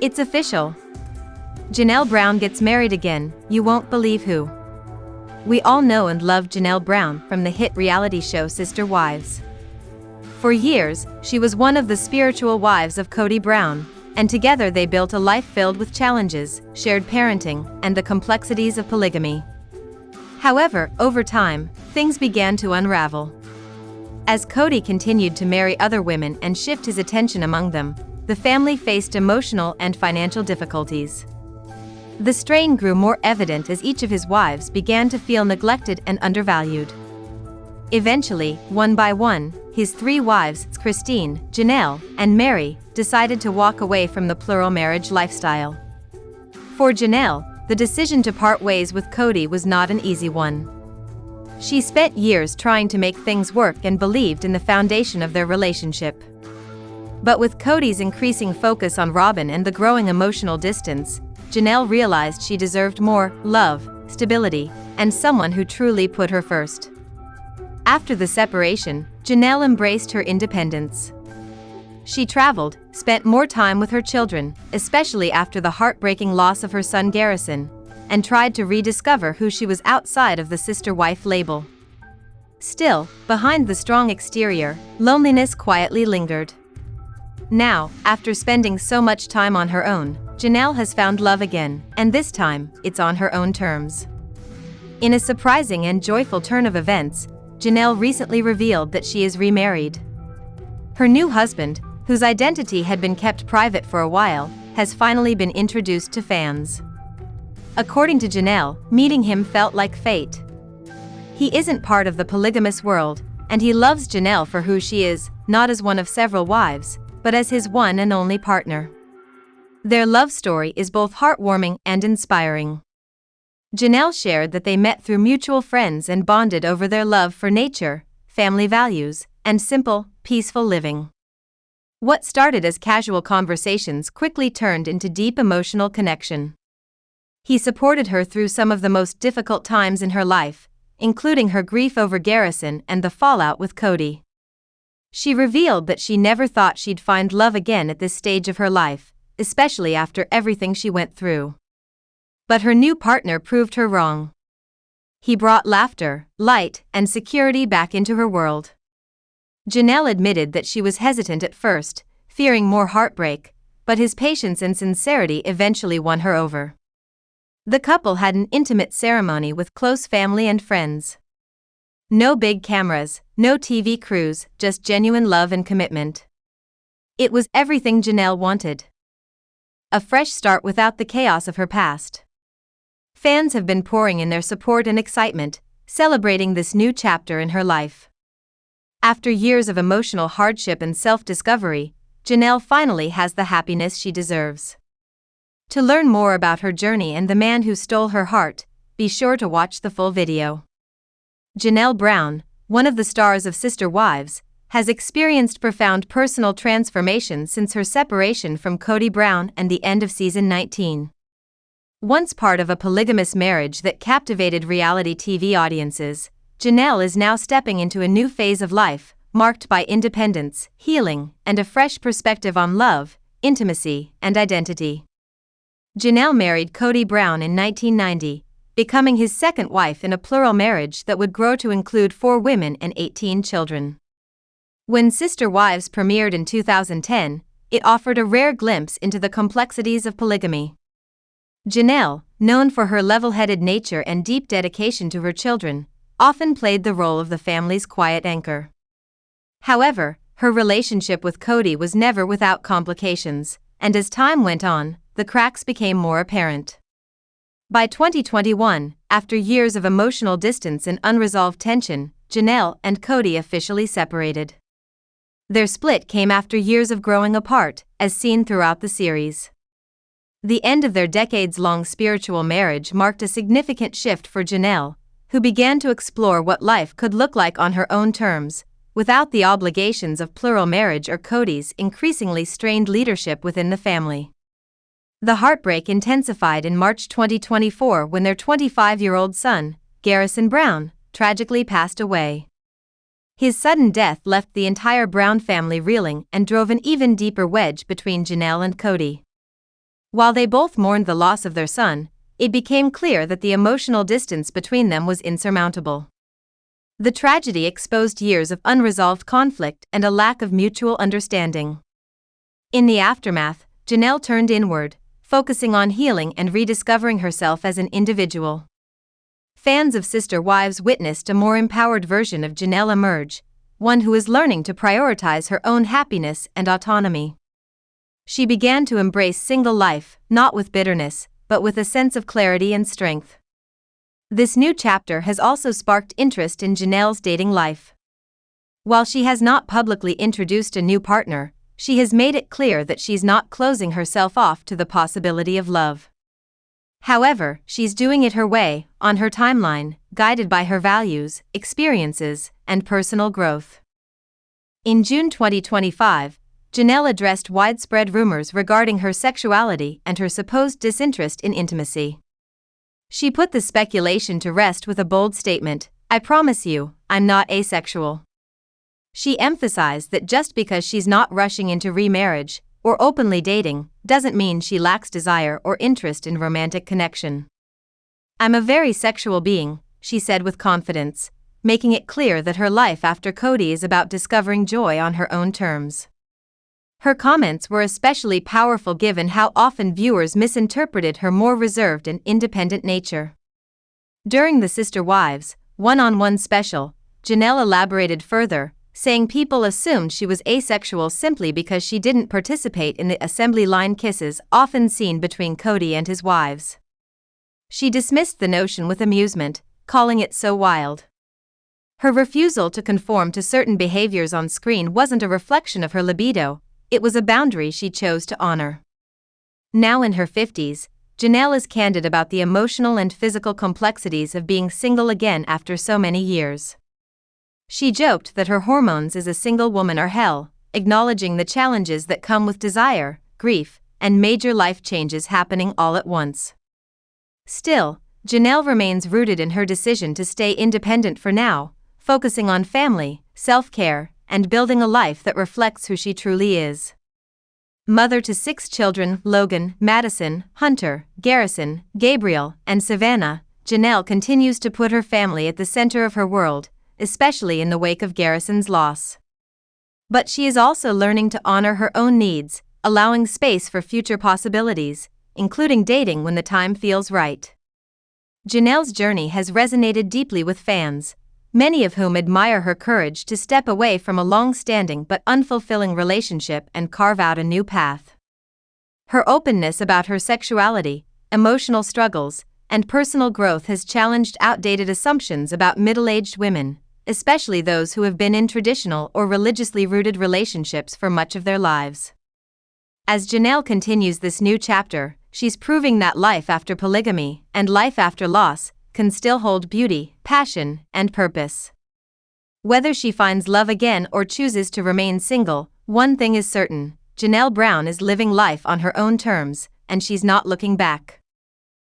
It's official. Janelle Brown gets married again, you won't believe who. We all know and love Janelle Brown from the hit reality show Sister Wives. For years, she was one of the spiritual wives of Kody Brown, and together they built a life filled with challenges, shared parenting, and the complexities of polygamy. However, over time, things began to unravel. As Kody continued to marry other women and shift his attention among them, the family faced emotional and financial difficulties. The strain grew more evident as each of his wives began to feel neglected and undervalued. Eventually, one by one, his three wives, Christine, Janelle, and Mary, decided to walk away from the plural marriage lifestyle. For Janelle, the decision to part ways with Kody was not an easy one. She spent years trying to make things work and believed in the foundation of their relationship. But with Kody's increasing focus on Robin and the growing emotional distance, Janelle realized she deserved more love, stability, and someone who truly put her first. After the separation, Janelle embraced her independence. She traveled, spent more time with her children, especially after the heartbreaking loss of her son Garrison, and tried to rediscover who she was outside of the sister wife label. Still, behind the strong exterior, loneliness quietly lingered. Now, after spending so much time on her own, Janelle has found love again, and this time, it's on her own terms. In a surprising and joyful turn of events, Janelle recently revealed that she is remarried. Her new husband, whose identity had been kept private for a while, has finally been introduced to fans. According to Janelle, meeting him felt like fate. He isn't part of the polygamous world, and he loves Janelle for who she is, not as one of several wives, but as his one and only partner. Their love story is both heartwarming and inspiring. Janelle shared that they met through mutual friends and bonded over their love for nature, family values, and simple, peaceful living. What started as casual conversations quickly turned into deep emotional connection. He supported her through some of the most difficult times in her life, including her grief over Garrison and the fallout with Kody. She revealed that she never thought she'd find love again at this stage of her life, especially after everything she went through. But her new partner proved her wrong. He brought laughter, light, and security back into her world. Janelle admitted that she was hesitant at first, fearing more heartbreak, but his patience and sincerity eventually won her over. The couple had an intimate ceremony with close family and friends. No big cameras, no TV crews, just genuine love and commitment. It was everything Janelle wanted. A fresh start without the chaos of her past. Fans have been pouring in their support and excitement, celebrating this new chapter in her life. After years of emotional hardship and self-discovery, Janelle finally has the happiness she deserves. To learn more about her journey and the man who stole her heart, be sure to watch the full video. Janelle Brown, one of the stars of Sister Wives, has experienced profound personal transformation since her separation from Kody Brown and the end of season 19. Once part of a polygamous marriage that captivated reality TV audiences, Janelle is now stepping into a new phase of life, marked by independence, healing, and a fresh perspective on love, intimacy, and identity. Janelle married Kody Brown in 1990, becoming his second wife in a plural marriage that would grow to include 4 women and 18 children. When Sister Wives premiered in 2010, it offered a rare glimpse into the complexities of polygamy. Janelle, known for her level-headed nature and deep dedication to her children, often played the role of the family's quiet anchor. However, her relationship with Kody was never without complications, and as time went on, the cracks became more apparent. By 2021, after years of emotional distance and unresolved tension, Janelle and Kody officially separated. Their split came after years of growing apart, as seen throughout the series. The end of their decades-long spiritual marriage marked a significant shift for Janelle, who began to explore what life could look like on her own terms, without the obligations of plural marriage or Kody's increasingly strained leadership within the family. The heartbreak intensified in March 2024 when their 25-year-old son, Garrison Brown, tragically passed away. His sudden death left the entire Brown family reeling and drove an even deeper wedge between Janelle and Kody. While they both mourned the loss of their son, it became clear that the emotional distance between them was insurmountable. The tragedy exposed years of unresolved conflict and a lack of mutual understanding. In the aftermath, Janelle turned inward, focusing on healing and rediscovering herself as an individual. Fans of Sister Wives witnessed a more empowered version of Janelle emerge, one who is learning to prioritize her own happiness and autonomy. She began to embrace single life, not with bitterness, but with a sense of clarity and strength. This new chapter has also sparked interest in Janelle's dating life. While she has not publicly introduced a new partner, she has made it clear that she's not closing herself off to the possibility of love. However, she's doing it her way, on her timeline, guided by her values, experiences, and personal growth. In June 2025, Janelle addressed widespread rumors regarding her sexuality and her supposed disinterest in intimacy. She put the speculation to rest with a bold statement, "I promise you, I'm not asexual." She emphasized that just because she's not rushing into remarriage or openly dating doesn't mean she lacks desire or interest in romantic connection. "I'm a very sexual being," she said with confidence, making it clear that her life after Kody is about discovering joy on her own terms. Her comments were especially powerful given how often viewers misinterpreted her more reserved and independent nature. During the Sister Wives one-on-one special, Janelle elaborated further, saying people assumed she was asexual simply because she didn't participate in the assembly line kisses often seen between Kody and his wives. She dismissed the notion with amusement, calling it so wild. Her refusal to conform to certain behaviors on screen wasn't a reflection of her libido, it was a boundary she chose to honor. Now in her 50s, Janelle is candid about the emotional and physical complexities of being single again after so many years. She joked that her hormones as a single woman are hell, acknowledging the challenges that come with desire, grief, and major life changes happening all at once. Still, Janelle remains rooted in her decision to stay independent for now, focusing on family, self-care, and building a life that reflects who she truly is. Mother to 6 children, Logan, Madison, Hunter, Garrison, Gabriel, and Savannah, Janelle continues to put her family at the center of her world, especially in the wake of Garrison's loss. But she is also learning to honor her own needs, allowing space for future possibilities, including dating when the time feels right. Janelle's journey has resonated deeply with fans, many of whom admire her courage to step away from a long-standing but unfulfilling relationship and carve out a new path. Her openness about her sexuality, emotional struggles, and personal growth has challenged outdated assumptions about middle-aged women, especially those who have been in traditional or religiously rooted relationships for much of their lives. As Janelle continues this new chapter, she's proving that life after polygamy and life after loss can still hold beauty, passion, and purpose. Whether she finds love again or chooses to remain single, one thing is certain: Janelle Brown is living life on her own terms, and she's not looking back.